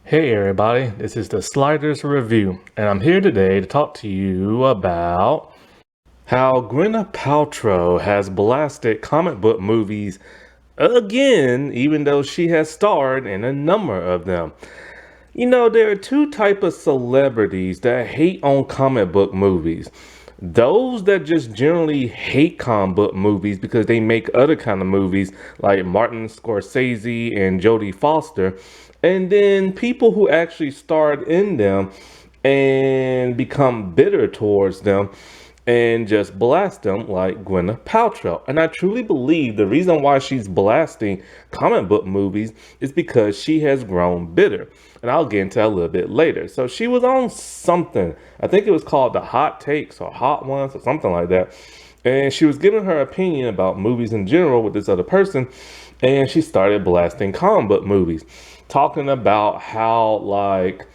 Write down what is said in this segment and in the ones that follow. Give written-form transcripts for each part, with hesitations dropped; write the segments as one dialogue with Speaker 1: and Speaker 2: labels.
Speaker 1: Hey everybody, this is the Sliders Review, and I'm here today to talk to you about how Gwyneth Paltrow has blasted comic book movies again, even though she has starred in a number of them. You know, there are two types of celebrities that hate on comic book movies. Those that just generally hate comic book movies because they make other kind of movies like Martin Scorsese and Jodie Foster. And then people who actually starred in them and become bitter towards them and just blast them like Gwyneth Paltrow. And I truly believe the reason why she's blasting comic book movies is because she has grown bitter. And I'll get into that a little bit later. So she was on something. I think it was called the Hot Takes or Hot Ones or something like that. And she was giving her opinion about movies in general with this other person. And she started blasting comic book movies, talking about how like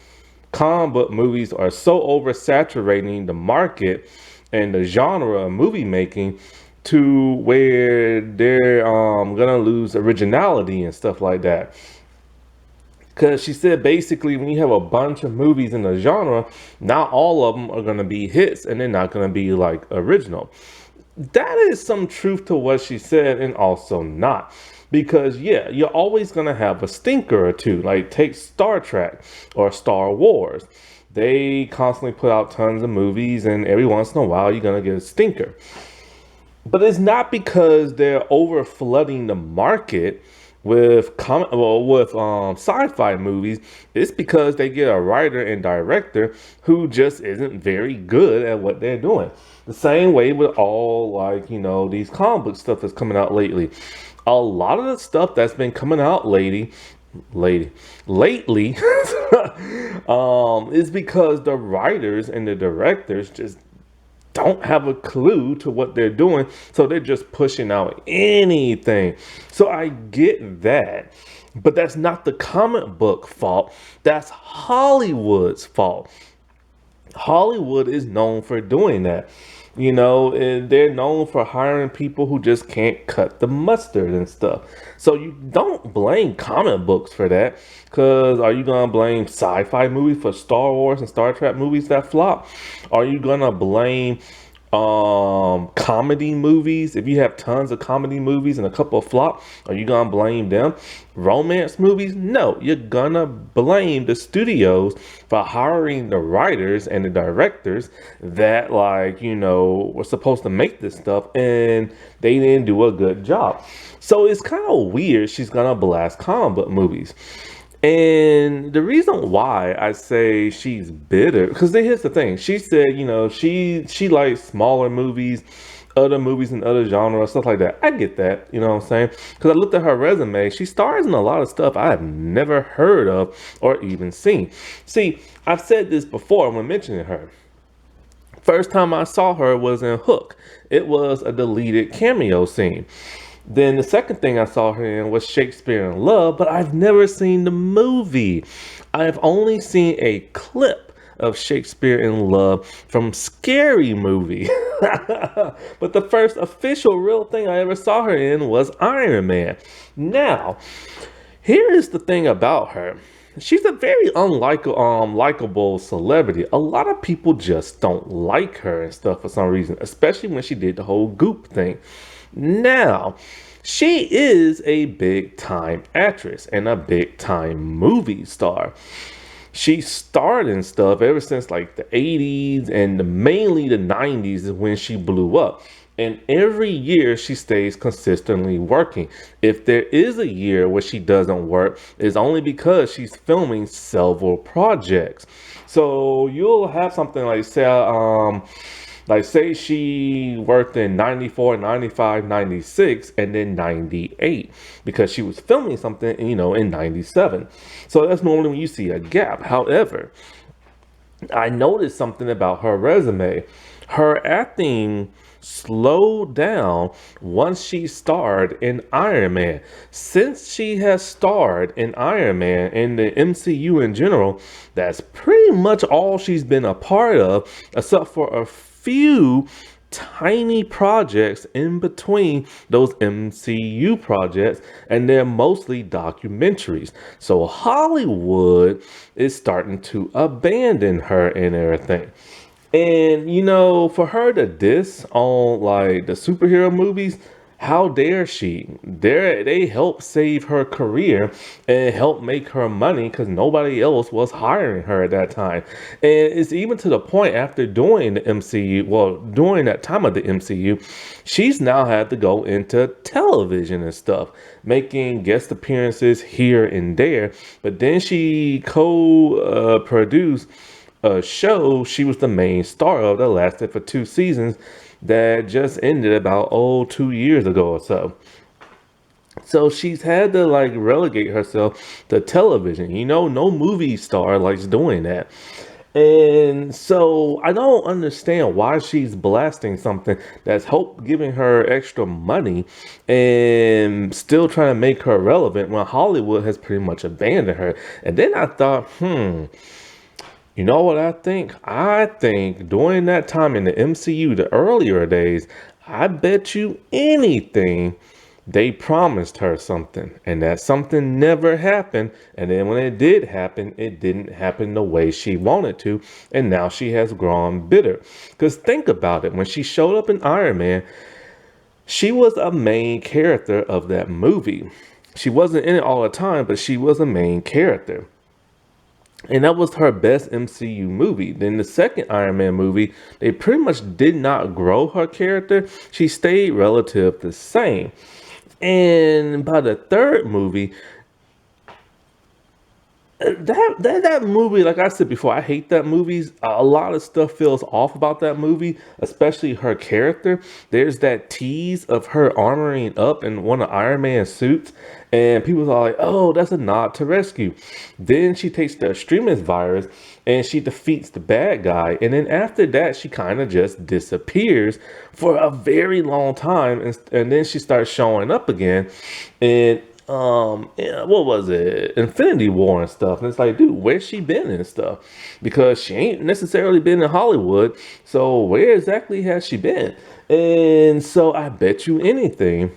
Speaker 1: comic book movies are so oversaturating the market and the genre of movie making to where they're gonna lose originality and stuff like that. Because she said basically when you have a bunch of movies in the genre, not all of them are gonna be hits and they're not gonna be like original. That is some truth to what she said and also not. Because yeah, you're always gonna have a stinker or two. Like take Star Trek or Star Wars. They constantly put out tons of movies and every once in a while you're gonna get a stinker. But it's not because they're over flooding the market with sci-fi movies. It's because they get a writer and director who just isn't very good at what they're doing. The same way with all these comic book stuff that's coming out lately. A lot of the stuff that's been coming out lately is because the writers and the directors just don't have a clue to what they're doing, so they're just pushing out anything. So I get that, but that's not the comic book fault. That's Hollywood's fault. Hollywood is known for doing that. You know, and they're known for hiring people who just can't cut the mustard and stuff. So you don't blame comic books for that. Because are you going to blame sci-fi movies for Star Wars and Star Trek movies that flop? Are you going to blame comedy movies? If you have tons of comedy movies and a couple of flop, are you gonna blame them? Romance movies? No, you're gonna blame the studios for hiring the writers and the directors that were supposed to make this stuff and they didn't do a good job. So it's kind of weird she's gonna blast comic book movies. And the reason why I say she's bitter, because here's the thing. She said, she likes smaller movies, other movies in other genres, stuff like that. I get that, you know what I'm saying? Because I looked at her resume. She stars in a lot of stuff I have never heard of or even seen. See, I've said this before when mentioning her. First time I saw her was in Hook. It was a deleted cameo scene. Then the second thing I saw her in was Shakespeare in Love, but I've never seen the movie. I've only seen a clip of Shakespeare in Love from Scary Movie. But the first official real thing I ever saw her in was Iron Man. Now, here is the thing about her. She's a very unlikable celebrity. A lot of people just don't like her and stuff for some reason, especially when she did the whole Goop thing. Now, she is a big time actress and a big time movie star. She starred in stuff ever since like the 80s and mainly the 90s is when she blew up. And every year she stays consistently working. If there is a year where she doesn't work, it's only because she's filming several projects. So you'll have something say she worked in 94, 95, 96, and then 98 because she was filming something, in 97. So that's normally when you see a gap. However, I noticed something about her resume. Her acting slowed down once she starred in Iron Man. Since she has starred in Iron Man in the MCU in general, that's pretty much all she's been a part of, except for a few tiny projects in between those MCU projects, and they're mostly documentaries. So Hollywood is starting to abandon her and everything. And for her to diss on like the superhero movies, how dare she? They helped save her career and help make her money because nobody else was hiring her at that time. And it's even to the point after doing the MCU, well, during that time of the MCU, she's now had to go into television and stuff, making guest appearances here and there. But then she co-produced a show she was the main star of that lasted for 2 seasons that just ended about 2 years ago or so. So she's had to like relegate herself to television. No movie star likes doing that. And so I don't understand why she's blasting something that's hope giving her extra money and still trying to make her relevant when Hollywood has pretty much abandoned her. And then I thought, you know what I think? I think during that time in the MCU, the earlier days, I bet you anything they promised her something, and that something never happened. And then when it did happen, it didn't happen the way she wanted to, and now she has grown bitter. Because think about it, when she showed up in Iron Man, she was a main character of that movie. She wasn't in it all the time, but she was a main character. And that was her best MCU movie. Then the second Iron Man movie, they pretty much did not grow her character. She stayed relative the same. And by the third movie, that movie, like I said before, I hate that movie. A lot of stuff feels off about that movie, especially her character. There's that tease of her armoring up in one of Iron Man's suits, and people are like, "Oh, that's a nod to Rescue." Then she takes the extremist virus and she defeats the bad guy, and then after that, she kind of just disappears for a very long time, and then she starts showing up again, and yeah, what was it? Infinity War and stuff. And it's like, dude, where's she been and stuff? Because she ain't necessarily been in Hollywood. So where exactly has she been? And so I bet you anything,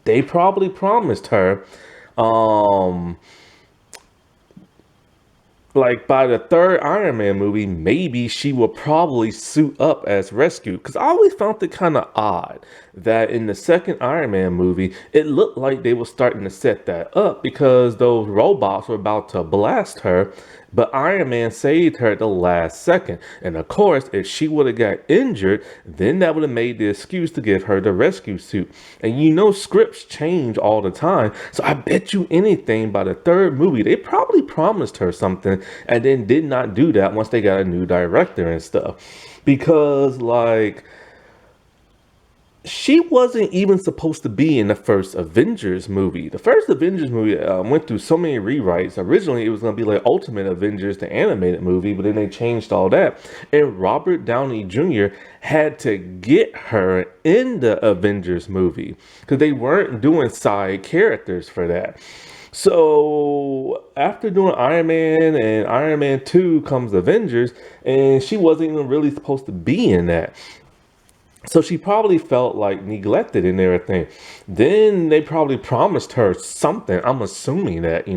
Speaker 1: they probably promised her, like by the third Iron Man movie, maybe she will probably suit up as Rescue. Because I always found it kind of odd that in the second Iron Man movie, it looked like they were starting to set that up because those robots were about to blast her. But Iron Man saved her at the last second. And of course, if she would have got injured, then that would have made the excuse to give her the rescue suit. And scripts change all the time. So I bet you anything by the third movie, they probably promised her something and then did not do that once they got a new director and stuff. Because, like, she wasn't even supposed to be in the first Avengers movie. The first Avengers movie went through so many rewrites. Originally, it was going to be like Ultimate Avengers, the animated movie, but then they changed all that. And Robert Downey Jr. had to get her in the Avengers movie because they weren't doing side characters for that. So after doing Iron Man and Iron Man 2 comes Avengers, and she wasn't even really supposed to be in that. So she probably felt like neglected and everything. Then they probably promised her something. I'm assuming that,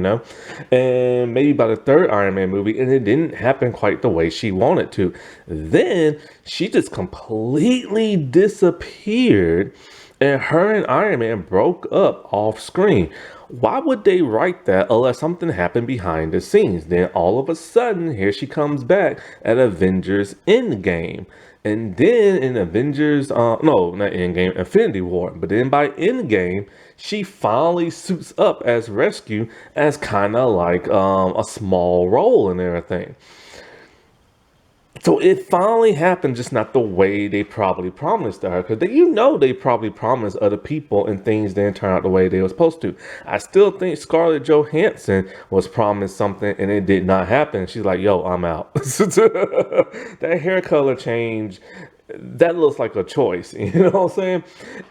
Speaker 1: and maybe by the third Iron Man movie, and it didn't happen quite the way she wanted to. Then she just completely disappeared, and her and Iron Man broke up off screen. Why would they write that unless something happened behind the scenes? Then all of a sudden, here she comes back at Avengers Endgame. And then in Avengers, no, not Endgame, Infinity War. But then by Endgame, she finally suits up as Rescue as kind of like a small role and everything. So it finally happened, just not the way they probably promised to her. Because they probably promised other people and things didn't turn out the way they were supposed to. I still think Scarlett Johansson was promised something and it did not happen. She's like, yo, I'm out. That hair color change that looks like a choice, you know what I'm saying?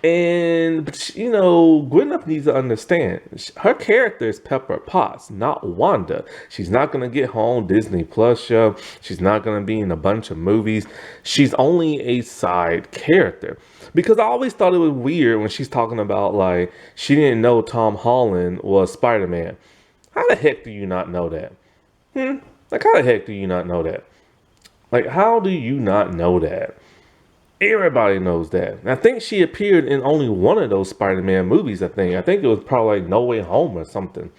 Speaker 1: And, but, you know, Gwyneth needs to understand, her character is Pepper Potts, not Wanda. She's not going to get her own Disney Plus show. She's not going to be in a bunch of movies. She's only a side character. Because I always thought it was weird when she's talking about, like, she didn't know Tom Holland was Spider-Man. How the heck do you not know that? Like, how the heck do you not know that? Like, how do you not know that? Everybody knows that. And I think she appeared in only one of those Spider-Man movies, I think. I think it was probably like No Way Home or something.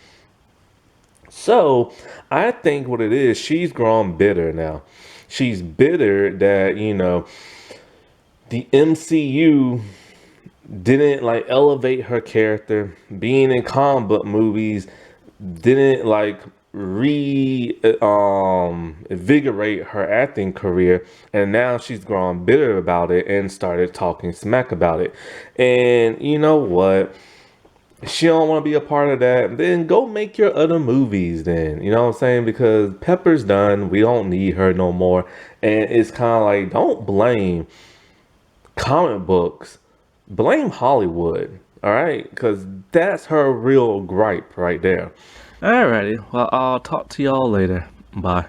Speaker 1: So, I think what it is, she's grown bitter now. She's bitter that, you know, the MCU didn't like elevate her character. Being in comic book movies didn't like invigorate her acting career, and now she's grown bitter about it and started talking smack about it. And you know what? She don't want to be a part of that, then go make your other movies then. You know what I'm saying? Because Pepper's done. We don't need her no more. And it's kind of like, don't blame comic books. Blame Hollywood. All right? Because that's her real gripe right there. Alrighty. Well, I'll talk to y'all later. Bye.